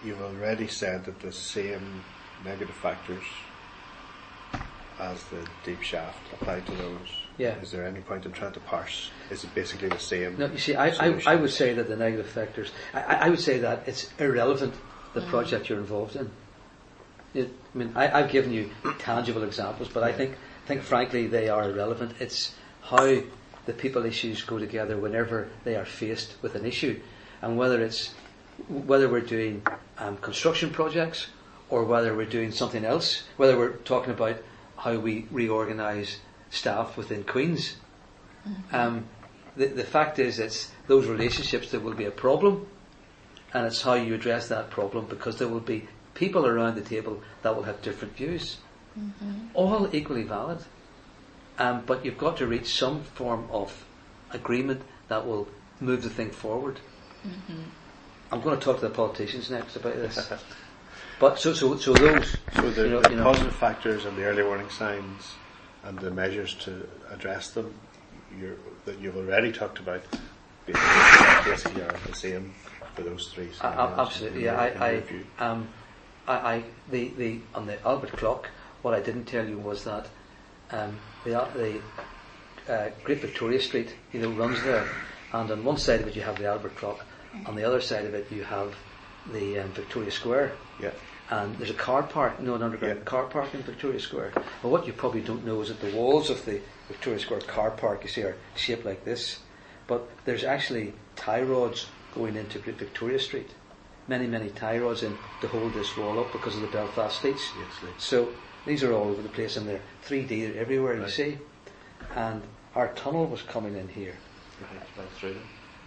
you've already said that the same negative factors as the deep shaft apply to those. Yeah. Is there any point in trying to parse? Is it basically the same? No, you see, I would say that the negative factors, I would say that it's irrelevant, the project you're involved in. I've given you tangible examples, but I think frankly they are irrelevant. It's how the people issues go together whenever they are faced with an issue, and whether we're doing construction projects or whether we're doing something else, whether we're talking about how we reorganise staff within Queen's. The fact is, it's those relationships that will be a problem, and it's how you address that problem, because there will be people around the table that will have different views, all equally valid. But you've got to reach some form of agreement that will move the thing forward. I'm going to talk to the politicians next about this. But so those. So the positive factors and the early warning signs and the measures to address them that you've already talked about basically are the same for those three. Absolutely, yeah. On the Albert clock, what I didn't tell you was that the Great Victoria Street, runs there, and on one side of it you have the Albert clock, on the other side of it you have the Victoria Square. Yeah. And there's a car park, an underground car park in Victoria Square. But what you probably don't know is that the walls of the Victoria Square car park, you see, are shaped like this. But there's actually tie rods going into Victoria Street. Many, many tie rods in to hold this wall up because of the Belfast Leach. Yes, so these are all over the place, and they're 3D everywhere, you see. And our tunnel was coming in here.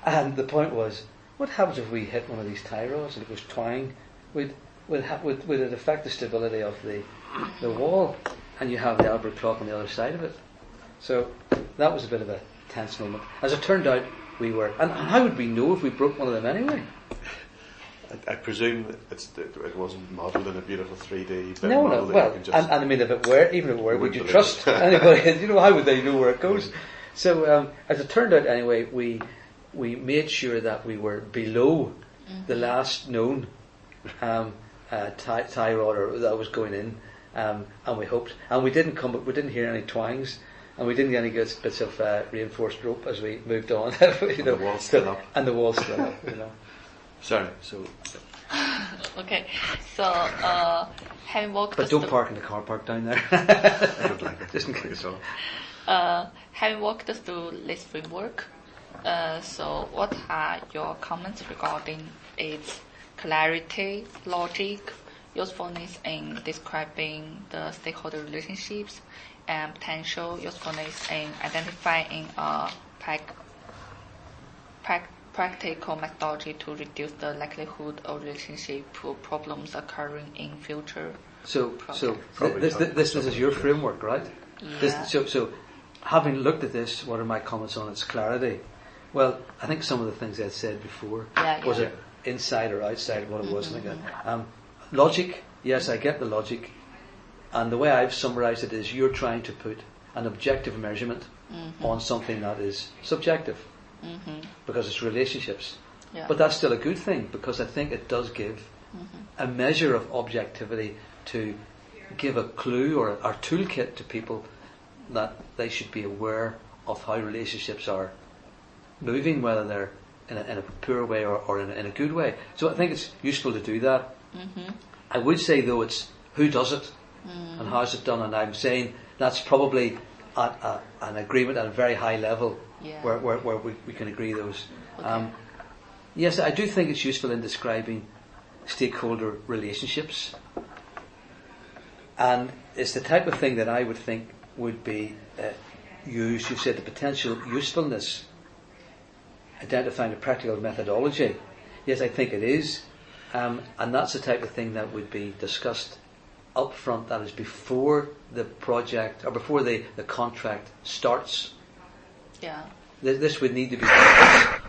And the point was, what happens if we hit one of these tie rods and it was twang? Would it affect the stability of the wall? And you have the Albert clock on the other side of it. So that was a bit of a tense moment. As it turned out, we were. And how would we know if we broke one of them anyway? I presume it wasn't modelled in a beautiful 3D. No. Well, and I mean, if it were, would you trust anybody? How would they know where it goes? So as it turned out, anyway, we made sure that we were below the last known tie rod that was going in, and we hoped, and we didn't hear any twangs, and we didn't get any good bits of reinforced rope as we moved on. The wall's still up. And the wall's still up. Sorry. So. Okay. So having walked. But don't park in the car park down there. I don't like it. Just in case. Having walked through this framework, so what are your comments regarding its clarity, logic, usefulness in describing the stakeholder relationships, and potential usefulness in identifying a practical methodology to reduce the likelihood of relationship problems occurring in future? So this is your framework, right? Yeah. So having looked at this, what are my comments on its clarity? Well, I think some of the things I said before, was it inside or outside of what it was? Logic, yes, I get the logic, and the way I've summarised it is you're trying to put an objective measurement on something that is subjective, because it's relationships. Yeah. But that's still a good thing, because I think it does give a measure of objectivity to give a clue or a toolkit to people that they should be aware of how relationships are moving, whether they're in a poor way or in a good way. So I think it's useful to do that. I would say, though, it's who does it and how is it done, and I'm saying that's probably at an agreement at a very high level where we can agree those. Okay. Yes, I do think it's useful in describing stakeholder relationships, and it's the type of thing that I would think would be used. You said the potential usefulness, identifying a practical methodology. Yes, I think it is, and that's the type of thing that would be discussed up front, that is before the project or before the contract starts. Yeah. This would need to be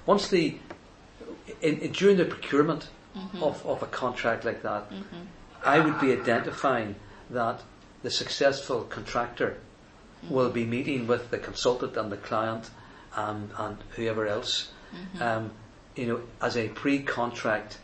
once during the procurement of a contract like that. I would be identifying that the successful contractor will be meeting with the consultant and the client and whoever else, as a pre-contract